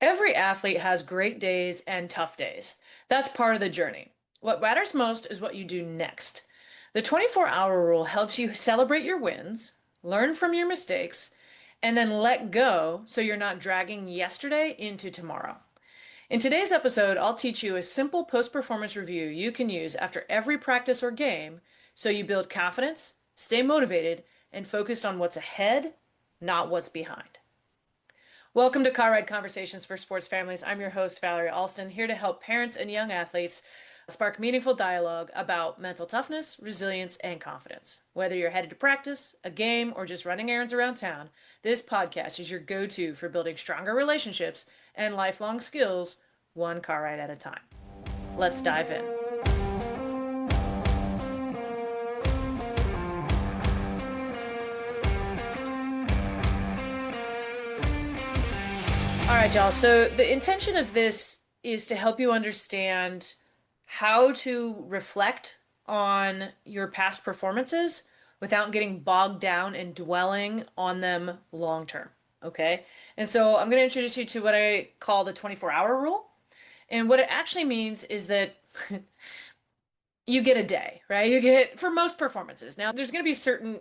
Every athlete has great days and tough days. That's part of the journey. What matters most is what you do next. The 24-hour rule helps you celebrate your wins, learn from your mistakes, and then let go so you're not dragging yesterday into tomorrow. In today's episode, I'll teach you a simple post-performance review you can use after every practice or game so you build confidence, stay motivated, and focus on what's ahead, not what's behind. Welcome to Car Ride Conversations for Sports Families. I'm your host, Valerie Alston, here to help parents and young athletes spark meaningful dialogue about mental toughness, resilience, and confidence. Whether you're headed to practice, a game, or just running errands around town, this podcast is your go-to for building stronger relationships and lifelong skills, one car ride at a time. Let's dive in. All right, y'all. So the intention of this is to help you understand how to reflect on your past performances without getting bogged down and dwelling on them long term. Okay. And so I'm going to introduce you to what I call the 24-hour rule. And what it actually means is that you get a day, right? You get for most performances. Now, there's going to be certain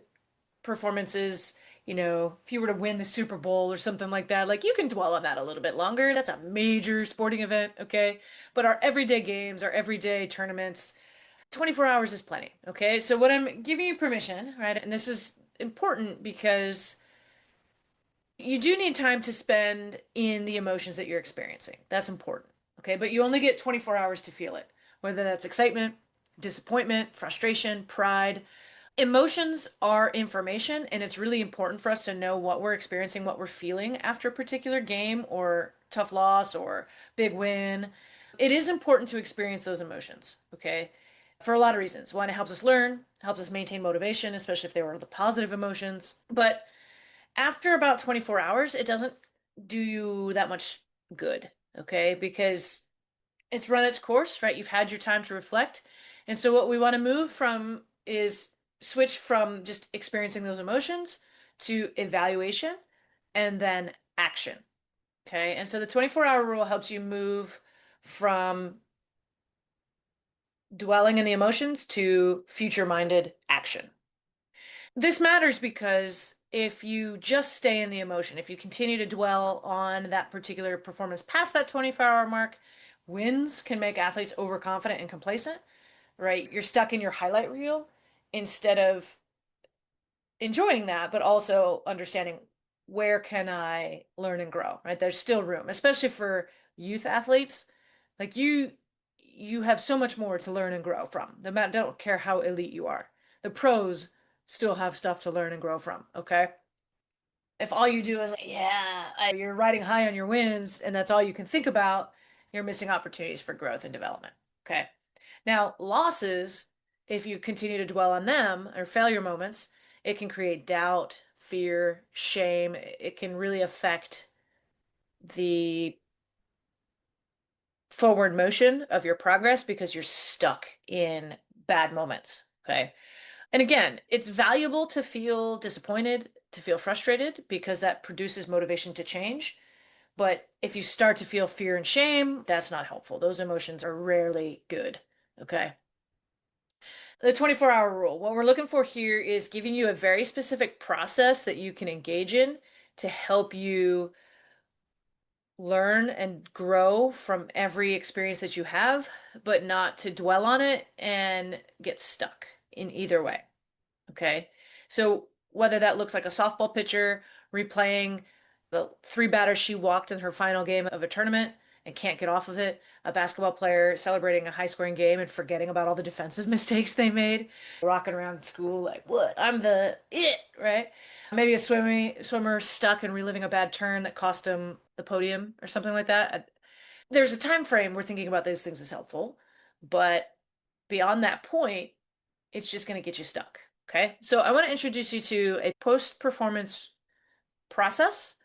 performances, if you were to win the Super Bowl or something like that, like you can dwell on that a little bit longer. That's a major sporting event, okay? But our everyday games, our everyday tournaments, 24 hours is plenty, okay? So what I'm giving you permission, right? And this is important because you do need time to spend in the emotions that you're experiencing. That's important, okay? But you only get 24 hours to feel it, whether that's excitement, disappointment, frustration, pride. Emotions are information, and it's really important for us to know what we're experiencing, what we're feeling after a particular game or tough loss or big win. It is important to experience those emotions, okay? For a lot of reasons. One, it helps us learn, helps us maintain motivation, especially if they were the positive emotions. But after about 24 hours, it doesn't do you that much good, okay? Because it's run its course, right? You've had your time to reflect. And so what we want to move from is switch from just experiencing those emotions to evaluation and then action. Okay. And so the 24-hour rule helps you move from dwelling in the emotions to future-minded action. This matters because if you just stay in the emotion, if you continue to dwell on that particular performance past that 24-hour mark, wins can make athletes overconfident and complacent, right? You're stuck in your highlight reel instead of enjoying that, but also understanding where can I learn and grow, right? There's still room, especially for youth athletes. Like you have so much more to learn and grow from. No matter, don't care how elite you are. The pros still have stuff to learn and grow from, okay? If all you do is, like, you're riding high on your wins and that's all you can think about, you're missing opportunities for growth and development, okay? Now, losses, if you continue to dwell on them or failure moments, it can create doubt, fear, shame. It can really affect the forward motion of your progress because you're stuck in bad moments. Okay. And again, it's valuable to feel disappointed, to feel frustrated, because that produces motivation to change. But if you start to feel fear and shame, that's not helpful. Those emotions are rarely good. Okay. The 24-hour rule. What we're looking for here is giving you a very specific process that you can engage in to help you learn and grow from every experience that you have, but not to dwell on it and get stuck in either way. Okay. So whether that looks like a softball pitcher replaying the three batters she walked in her final game of a tournament and can't get off of it, a basketball player celebrating a high scoring game and forgetting about all the defensive mistakes they made, rocking around school like, what? I'm the it, right? Maybe a swimmer stuck and reliving a bad turn that cost him the podium or something like that. There's a time frame where thinking about those things is helpful, but beyond that point, it's just going to get you stuck. Okay. So I want to introduce you to a post-performance process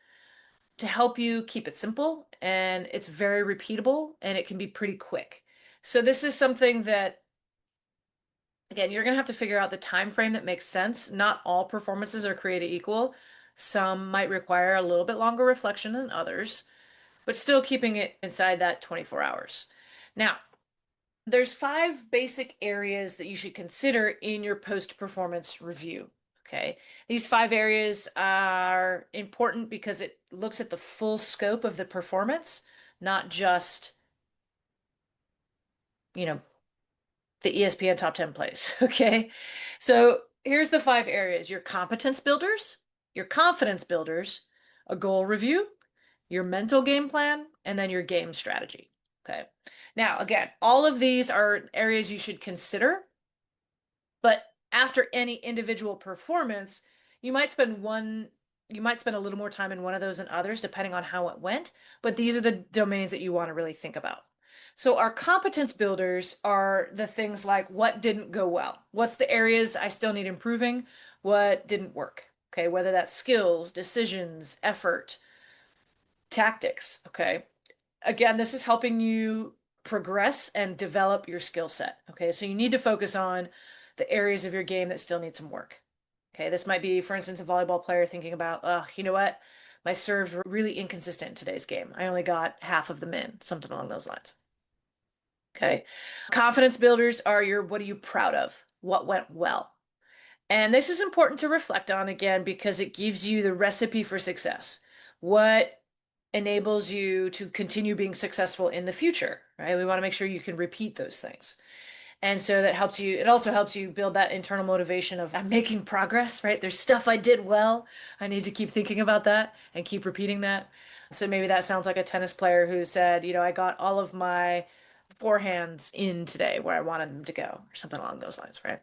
to help you keep it simple, and it's very repeatable and it can be pretty quick. So this is something that, again, you're going to have to figure out the time frame that makes sense. Not all performances are created equal. Some might require a little bit longer reflection than others. but still keeping it inside that 24 hours. Now, there's five basic areas that you should consider in your post-performance review. Okay. These five areas are important because it looks at the full scope of the performance, not just, you know, the ESPN top 10 plays. Okay. So here's the five areas: your competence builders, your confidence builders, a goal review, your mental game plan, and then your game strategy. Okay. Now, again, all of these are areas you should consider, but after any individual performance, you might spend one, you might spend a little more time in one of those than others, depending on how it went. But these are the domains that you want to really think about. So our competence builders are the things like what didn't go well? What's the areas I still need improving? What didn't work? Okay, whether that's skills, decisions, effort, tactics. Okay. Again, this is helping you progress and develop your skill set. Okay, so you need to focus on the areas of your game that still need some work. Okay, this might be, for instance, a volleyball player thinking about, oh, you know what? My serves were really inconsistent in today's game. I only got half of them in, something along those lines. Okay. Confidence builders are your what are you proud of? What went well? And this is important to reflect on again because it gives you the recipe for success. What enables you to continue being successful in the future, right? We want to make sure you can repeat those things. And so that helps you, it also helps you build that internal motivation of I'm making progress, right? There's stuff I did well. I need to keep thinking about that and keep repeating that. So maybe that sounds like a tennis player who said, I got all of my forehands in today where I wanted them to go, or something along those lines, right?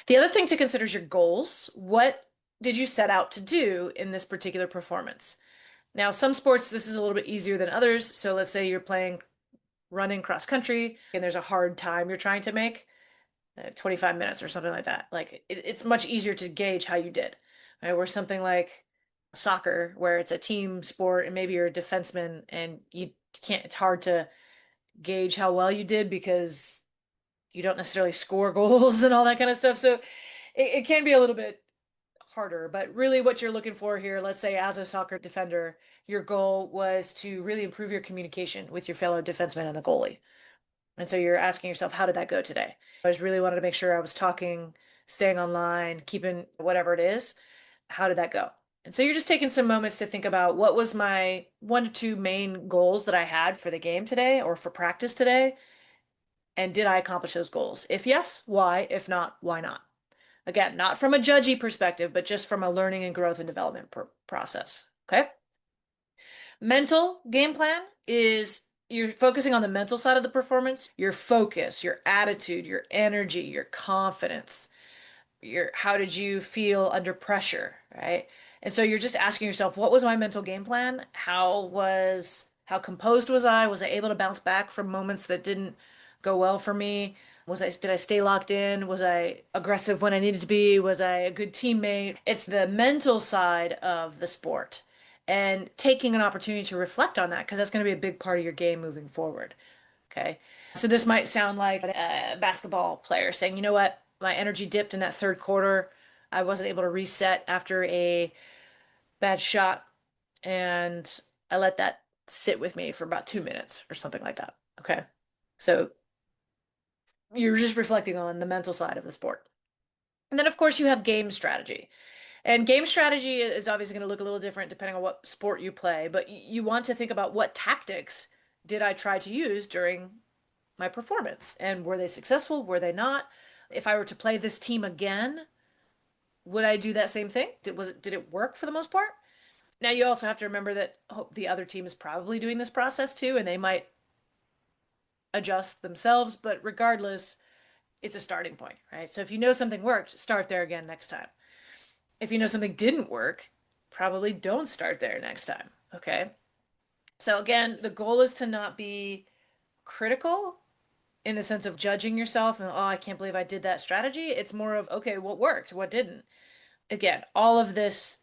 The other thing to consider is your goals. What did you set out to do in this particular performance? Now, some sports, this is a little bit easier than others. So let's say you're playing running cross country and there's a hard time you're trying to make, 25 minutes or something like that. Like it's much easier to gauge how you did, right? Where something like soccer, where it's a team sport and maybe you're a defenseman and you can't, it's hard to gauge how well you did because you don't necessarily score goals and all that kind of stuff. So it can be a little bit harder, but really what you're looking for here, let's say as a soccer defender, your goal was to really improve your communication with your fellow defenseman and the goalie. And so you're asking yourself, how did that go today? I just really wanted to make sure I was talking, staying online, keeping whatever it is. How did that go? And so you're just taking some moments to think about what was my one to two main goals that I had for the game today or for practice today, and did I accomplish those goals? If yes, why? If not, why not? Again, not from a judgy perspective, but just from a learning and growth and development process. Okay. Mental game plan is you're focusing on the mental side of the performance, your focus, your attitude, your energy, your confidence, your how did you feel under pressure, right? And so you're just asking yourself, what was my mental game plan? How composed was I? Was I able to bounce back from moments that didn't go well for me? Did I stay locked in? Was I aggressive when I needed to be? Was I a good teammate? It's the mental side of the sport and taking an opportunity to reflect on that because that's going to be a big part of your game moving forward. Okay. So this might sound like a basketball player saying, you know what, my energy dipped in that third quarter. I wasn't able to reset after a bad shot, and I let that sit with me for about 2 minutes or something like that. Okay. So you're just reflecting on the mental side of the sport. And then, of course, you have game strategy. And game strategy is obviously going to look a little different depending on what sport you play, but you want to think about what tactics did I try to use during my performance and were they successful? Were they not? If I were to play this team again, would I do that same thing? Did it work for the most part? Now you also have to remember that the other team is probably doing this process too, and they might adjust themselves, but regardless, it's a starting point, right? So if you know something worked, start there again next time. If you know something didn't work, probably don't start there next time, okay? So again, the goal is to not be critical in the sense of judging yourself and, oh, I can't believe I did that strategy. It's more of, okay, what worked? What didn't? Again, all of this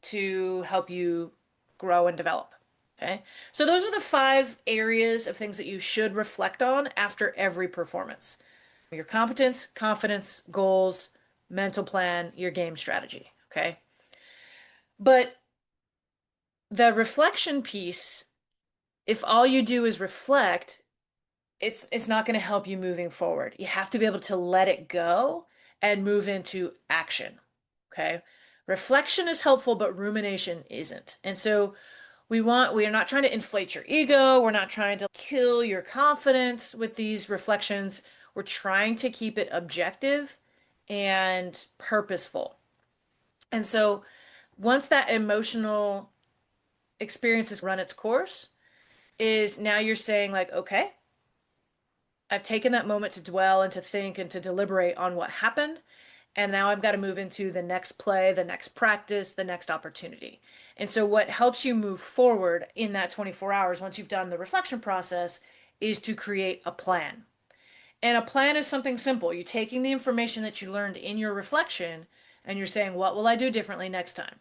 to help you grow and develop. Okay. So those are the five areas of things that you should reflect on after every performance: your competence, confidence, goals, mental plan, your game strategy. Okay. But the reflection piece If all you do is reflect, it's not going to help you moving forward. You have to be able to let it go and move into action. Okay? Reflection is helpful, but rumination isn't. And so we are not trying to inflate your ego. We're not trying to kill your confidence with these reflections. We're trying to keep it objective and purposeful. And so once that emotional experience has run its course, is now you're saying, like, okay, I've taken that moment to dwell and to think and to deliberate on what happened. And now I've got to move into the next play, the next practice, the next opportunity. And so, what helps you move forward in that 24 hours once you've done the reflection process is to create a plan. And a plan is something simple. You're taking the information that you learned in your reflection and you're saying, what will I do differently next time?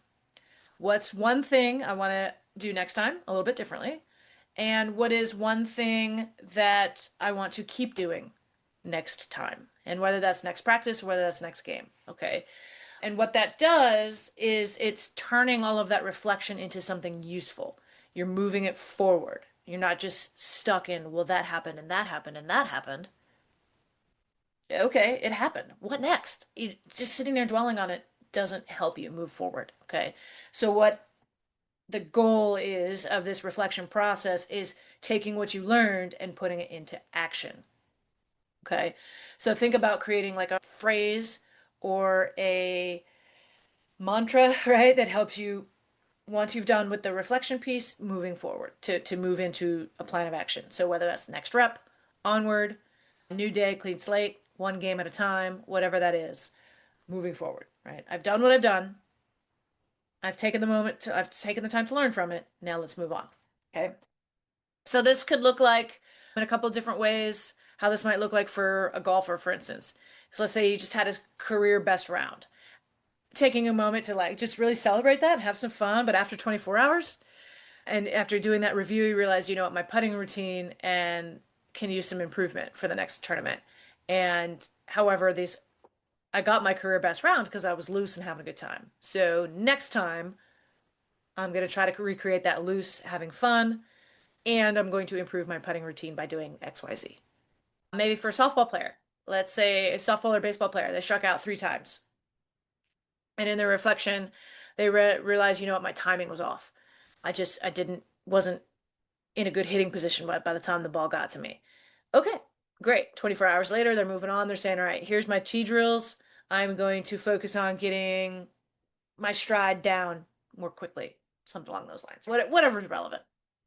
What's one thing I want to do next time a little bit differently? And what is one thing that I want to keep doing next time? And whether that's next practice or whether that's next game. Okay. And what that does is it's turning all of that reflection into something useful. You're moving it forward. You're not just stuck in, well, that happened and that happened and that happened. Okay, it happened. What next? Just sitting there dwelling on it doesn't help you move forward. Okay. So what the goal is of this reflection process is taking what you learned and putting it into action. Okay. So think about creating like a phrase or a mantra, right, that helps you once you've done with the reflection piece, moving forward to move into a plan of action. So whether that's next rep, onward, new day, clean slate, one game at a time, whatever that is, moving forward, right? I've done what I've done. I've taken the time to learn from it. Now let's move on. Okay. So this could look like in a couple of different ways how this might look like for a golfer, for instance. So let's say you just had his career best round. Taking a moment to like just really celebrate that, have some fun, but after 24 hours and after doing that review, you realize, you know what, my putting routine and can use some improvement for the next tournament. And however, these I got my career best round because I was loose and having a good time. So next time I'm going to try to recreate that loose, having fun, and I'm going to improve my putting routine by doing XYZ. Maybe for a softball player, let's say a softball or baseball player, they struck out 3 times. And in their reflection, they realized, you know what, my timing was off. Wasn't in a good hitting position by the time the ball got to me. Okay, great. 24 hours later, they're moving on. They're saying, all right, here's my T drills. I'm going to focus on getting my stride down more quickly, something along those lines. Whatever's relevant.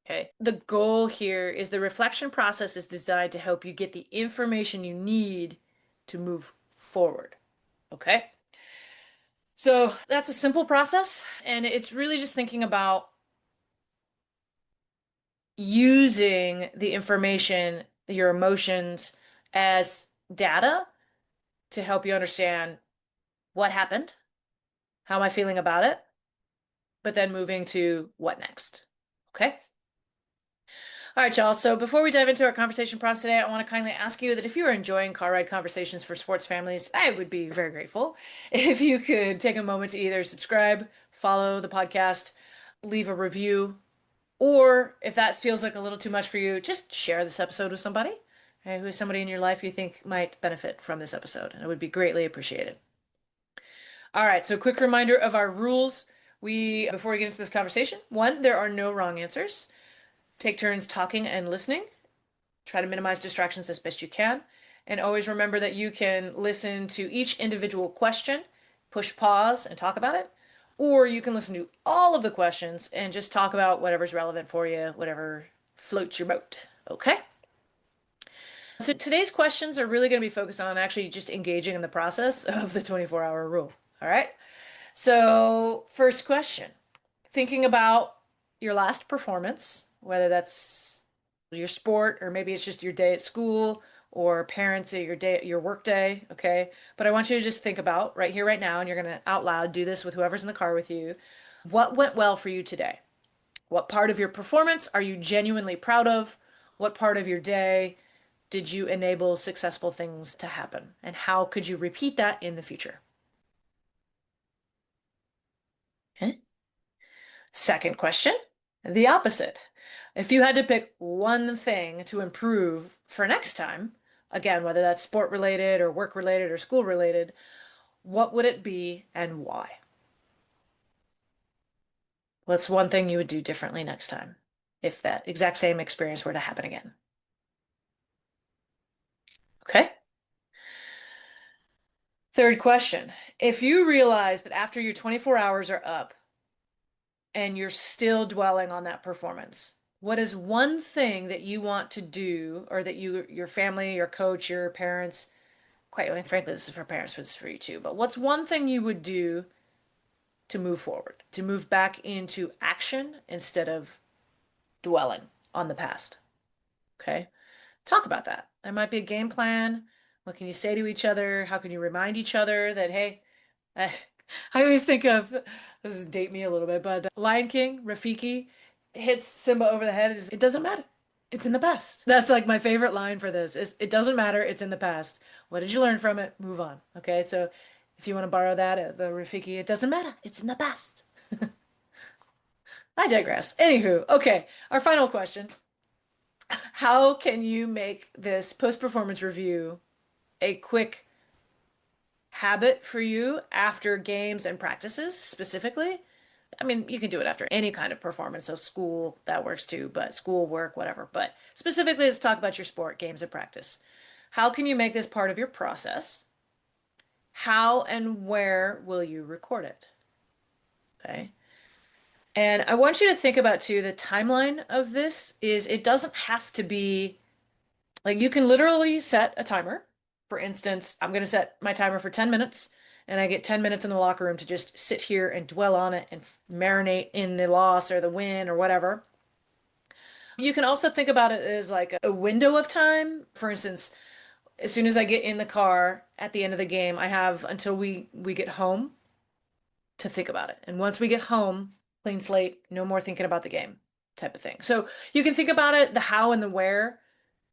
Okay. The goal here is the reflection process is designed to help you get the information you need to move forward. Okay. So that's a simple process, and it's really just thinking about using the information, your emotions as data to help you understand what happened, how am I feeling about it, but then moving to what next. Okay? All right, y'all. So before we dive into our conversation prompts today, I want to kindly ask you that if you are enjoying car ride conversations for sports families, I would be very grateful if you could take a moment to either subscribe, follow the podcast, leave a review, or if that feels like a little too much for you, just share this episode with somebody, okay, who is somebody in your life you think might benefit from this episode, and it would be greatly appreciated. All right, so quick reminder of our rules. Before we get into this conversation, one, there are no wrong answers. Take turns talking and listening. Try to minimize distractions as best you can. And always remember that you can listen to each individual question, push pause, and talk about it. Or you can listen to all of the questions and just talk about whatever's relevant for you, whatever floats your boat. Okay? So today's questions are really going to be focused on actually just engaging in the process of the 24-hour rule. All right? So, first question. Thinking about your last performance, whether that's your sport or maybe it's just your day at school or parents at your work day, okay? But I want you to just think about right here, right now, and you're gonna out loud do this with whoever's in the car with you. What went well for you today? What part of your performance are you genuinely proud of? What part of your day did you enable successful things to happen? And how could you repeat that in the future? Okay. Second question, the opposite. If you had to pick one thing to improve for next time, again, whether that's sport related or work related or school related, what would it be and why? What's one thing you would do differently next time if that exact same experience were to happen again? Okay. Third question. If you realize that after your 24 hours are up and you're still dwelling on that performance, what is one thing that you want to do or that your family, your coach, your parents, quite frankly, this is for parents, but it's for you too, but what's one thing you would do to move forward, to move back into action instead of dwelling on the past? Okay. Talk about that. There might be a game plan. What can you say to each other? How can you remind each other that, hey, I, I always think of this is date me a little bit, but Lion King, Rafiki hits Simba over the head. It doesn't matter. It's in the past. That's like my favorite line for this is it doesn't matter. It's in the past. What did you learn from it? Move on. Okay. So if you want to borrow that, the Rafiki, it doesn't matter. It's in the past. I digress. Anywho, okay. Our final question. How can you make this post-performance review a quick habit for you after games and practices specifically? I mean, you can do it after any kind of performance, so school, that works too, but school, work, whatever. But specifically, let's talk about your sport, games, and practice. How can you make this part of your process? How and where will you record it? Okay. And I want you to think about too, the timeline of this is it doesn't have to be like you can literally set a timer. For instance, I'm going to set my timer for 10 minutes and I get 10 minutes in the locker room to just sit here and dwell on it and marinate in the loss or the win or whatever. You can also think about it as like a window of time. For instance, as soon as I get in the car at the end of the game, I have until we get home to think about it. And once we get home, clean slate, no more thinking about the game type of thing. So you can think about it, the how and the where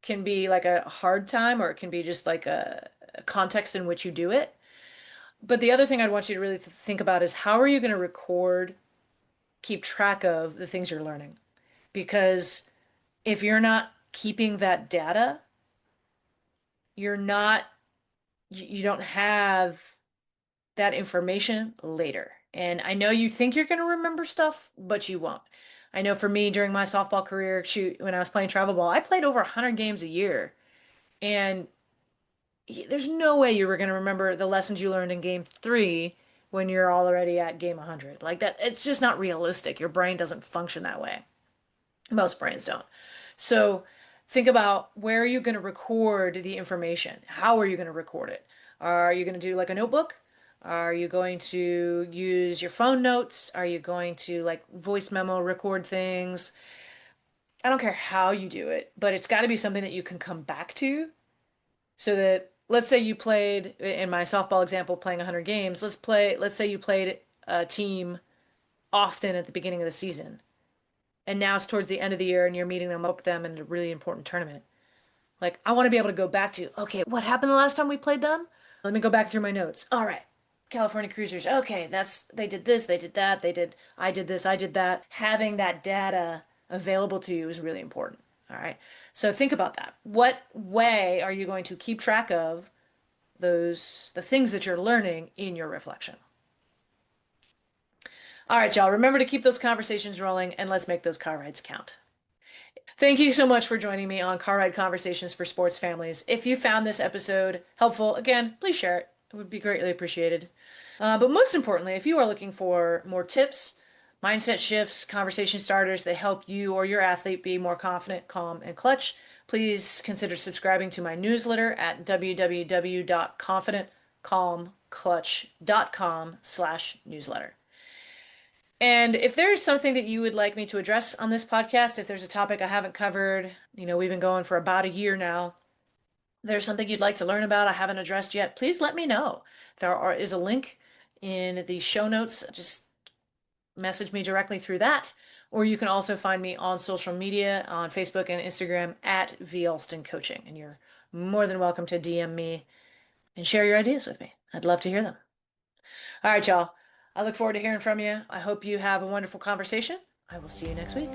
can be like a hard time or it can be just like a context in which you do it. But the other thing I'd want you to really think about is how are you going to record, keep track of the things you're learning? Because if you're not keeping that data, you're not, you don't have that information later. And I know you think you're going to remember stuff, but you won't. I know for me during my softball career, shoot, when I was playing travel ball, I played over 100 games a year. And there's no way you were going to remember the lessons you learned in game three when you're already at game 100. Like that, it's just not realistic. Your brain doesn't function that way. Most brains don't. So think about where are you going to record the information? How are you going to record it? Are you going to do like a notebook? Are you going to use your phone notes? Are you going to like voice memo record things? I don't care how you do it, but it's got to be something that you can come back to so that let's say you played in my softball example playing 100 games, let's say you played a team often at the beginning of the season and now it's towards the end of the year and you're meeting them up with them in a really important tournament. Like I want to be able to go back to, okay, what happened the last time we played them? Let me go back through my notes. All right. California Cruisers. Okay, that's they did this, they did that, they did I did this, I did that. Having that data available to you is really important. All right. So think about that. What way are you going to keep track of the things that you're learning in your reflection? All right, y'all. Remember to keep those conversations rolling and let's make those car rides count. Thank you so much for joining me on Car Ride Conversations for Sports Families. If you found this episode helpful, again, please share it. It would be greatly appreciated. But most importantly, if you are looking for more tips, mindset shifts, conversation starters that help you or your athlete be more confident, calm, and clutch, please consider subscribing to my newsletter at www.confidentcalmclutch.com/newsletter. And if there's something that you would like me to address on this podcast, if there's a topic I haven't covered, we've been going for about a year now, there's something you'd like to learn about I haven't addressed yet, please let me know. Is a link in the show notes. Just message me directly through that. Or you can also find me on social media on Facebook and Instagram at VAlston Coaching. And you're more than welcome to DM me and share your ideas with me. I'd love to hear them. All right, y'all. I look forward to hearing from you. I hope you have a wonderful conversation. I will see you next week.